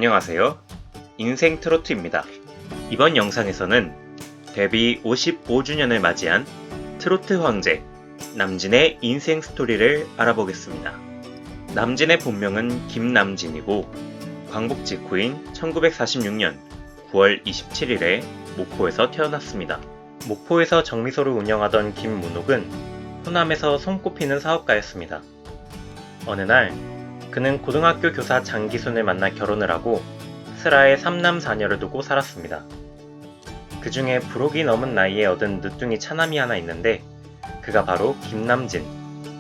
안녕하세요. 인생 트로트입니다. 이번 영상에서는 데뷔 55주년을 맞이한 트로트 황제 남진의 인생 스토리를 알아보겠습니다. 남진의 본명은 김남진이고 광복 직후인 1946년 9월 27일에 목포에서 태어났습니다. 목포에서 정미소를 운영하던 김문옥은 호남에서 손꼽히는 사업가였습니다. 어느 날 그는 고등학교 교사 장기순을 만나 결혼을 하고 슬하에 3남 4녀를 두고 살았습니다. 그 중에 불혹이 넘은 나이에 얻은 늦둥이 차남이 하나 있는데 그가 바로 김남진,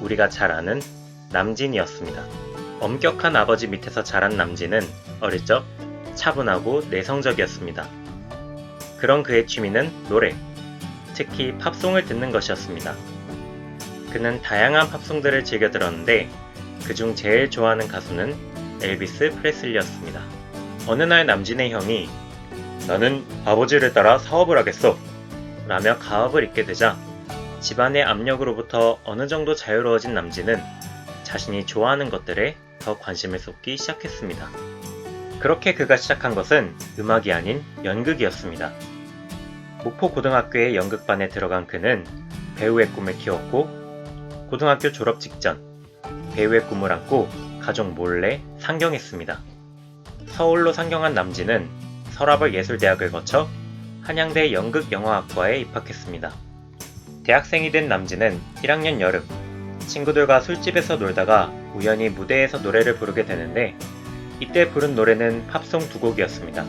우리가 잘 아는 남진이었습니다. 엄격한 아버지 밑에서 자란 남진은 어릴 적 차분하고 내성적이었습니다. 그런 그의 취미는 노래, 특히 팝송을 듣는 것이었습니다. 그는 다양한 팝송들을 즐겨 들었는데 그중 제일 좋아하는 가수는 엘비스 프레슬리였습니다. 어느 날 남진의 형이 나는 아버지를 따라 사업을 하겠어 라며 가업을 잇게 되자 집안의 압력으로부터 어느 정도 자유로워진 남진은 자신이 좋아하는 것들에 더 관심을 쏟기 시작했습니다. 그렇게 그가 시작한 것은 음악이 아닌 연극이었습니다. 목포 고등학교의 연극반에 들어간 그는 배우의 꿈을 키웠고 고등학교 졸업 직전 배우의 꿈을 안고 가족 몰래 상경했습니다. 서울로 상경한 남진은 서라벌 예술대학을 거쳐 한양대 연극영화학과에 입학했습니다. 대학생이 된 남진은 1학년 여름 친구들과 술집에서 놀다가 우연히 무대에서 노래를 부르게 되는데 이때 부른 노래는 팝송 2곡이었습니다.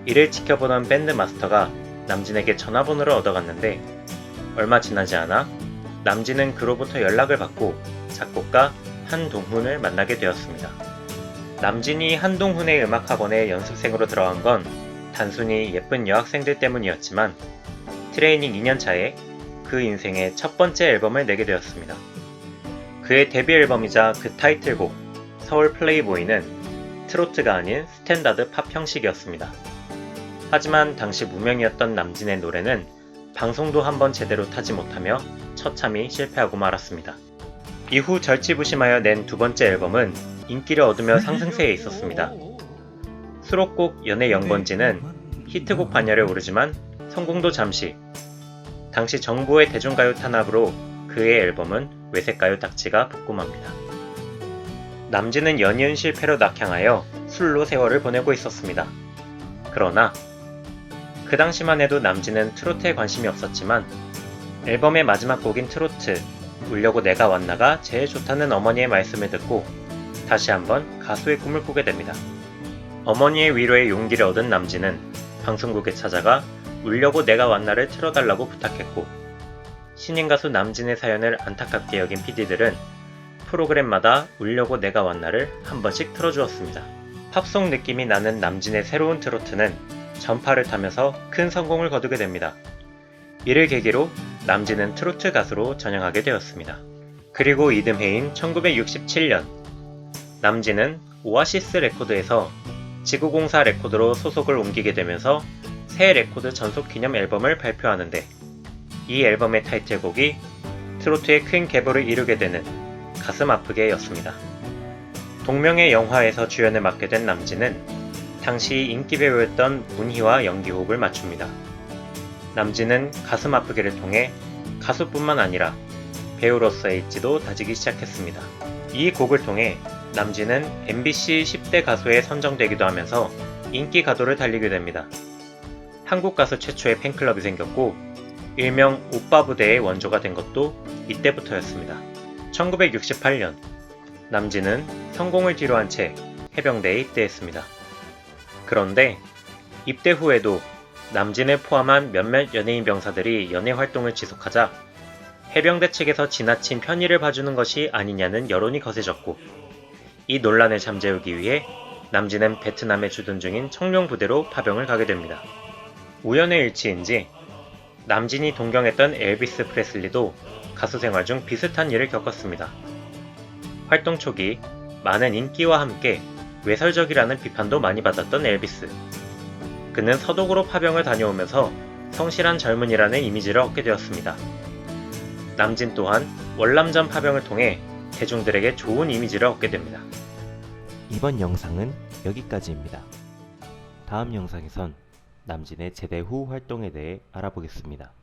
이를 지켜보던 밴드 마스터가 남진에게 전화번호를 얻어갔는데 얼마 지나지 않아 남진은 그로부터 연락을 받고 작곡가 한동훈을 만나게 되었습니다. 남진이 한동훈의 음악학원에 연습생으로 들어간 건 단순히 예쁜 여학생들 때문이었지만 트레이닝 2년차에 그 인생의 첫 번째 앨범을 내게 되었습니다. 그의 데뷔 앨범이자 그 타이틀곡 서울 플레이보이는 트로트가 아닌 스탠다드 팝 형식이었습니다. 하지만 당시 무명이었던 남진의 노래는 방송도 한번 제대로 타지 못하며 처참히 실패하고 말았습니다. 이후 절치부심하여 낸 두 번째 앨범은 인기를 얻으며 상승세에 있었습니다. 수록곡 연애 영번지는 히트곡 반열에 오르지만 성공도 잠시. 당시 정부의 대중가요 탄압으로 그의 앨범은 외색가요 딱지가 북구합니다. 남진은 연이은 실패로 낙향하여 술로 세월을 보내고 있었습니다. 그러나 그 당시만 해도 남진은 트로트에 관심이 없었지만 앨범의 마지막 곡인 트로트 울려고 내가 왔나가 제일 좋다는 어머니의 말씀을 듣고 다시 한번 가수의 꿈을 꾸게 됩니다. 어머니의 위로에 용기를 얻은 남진은 방송국에 찾아가 울려고 내가 왔나를 틀어달라고 부탁했고 신인 가수 남진의 사연을 안타깝게 여긴 PD들은 프로그램마다 울려고 내가 왔나를 한 번씩 틀어주었습니다. 팝송 느낌이 나는 남진의 새로운 트로트는 전파를 타면서 큰 성공을 거두게 됩니다. 이를 계기로 남진은 트로트 가수로 전향하게 되었습니다. 그리고 이듬해인 1967년 남진은 오아시스 레코드에서 지구공사 레코드로 소속을 옮기게 되면서 새 레코드 전속 기념 앨범을 발표하는데 이 앨범의 타이틀곡이 트로트의 큰 계보를 이루게 되는 가슴 아프게 였습니다. 동명의 영화에서 주연을 맡게 된 남진은 당시 인기 배우였던 문희와 연기호흡을 맞춥니다. 남진은 가슴 아프게를 통해 가수뿐만 아니라 배우로서의 입지도 다지기 시작했습니다. 이 곡을 통해 남진은 MBC 10대 가수에 선정되기도 하면서 인기 가도를 달리게 됩니다. 한국 가수 최초의 팬클럽이 생겼고 일명 오빠 부대의 원조가 된 것도 이때부터였습니다. 1968년 남진은 성공을 뒤로한 채 해병대에 입대했습니다. 그런데 입대 후에도 남진을 포함한 몇몇 연예인 병사들이 연예 활동을 지속하자 해병대 측에서 지나친 편의를 봐주는 것이 아니냐는 여론이 거세졌고 이 논란을 잠재우기 위해 남진은 베트남에 주둔 중인 청룡부대로 파병을 가게 됩니다. 우연의 일치인지 남진이 동경했던 엘비스 프레슬리도 가수 생활 중 비슷한 일을 겪었습니다. 활동 초기 많은 인기와 함께 외설적이라는 비판도 많이 받았던 엘비스. 그는 서독으로 파병을 다녀오면서 성실한 젊은이라는 이미지를 얻게 되었습니다. 남진 또한 월남전 파병을 통해 대중들에게 좋은 이미지를 얻게 됩니다. 이번 영상은 여기까지입니다. 다음 영상에선 남진의 제대 후 활동에 대해 알아보겠습니다.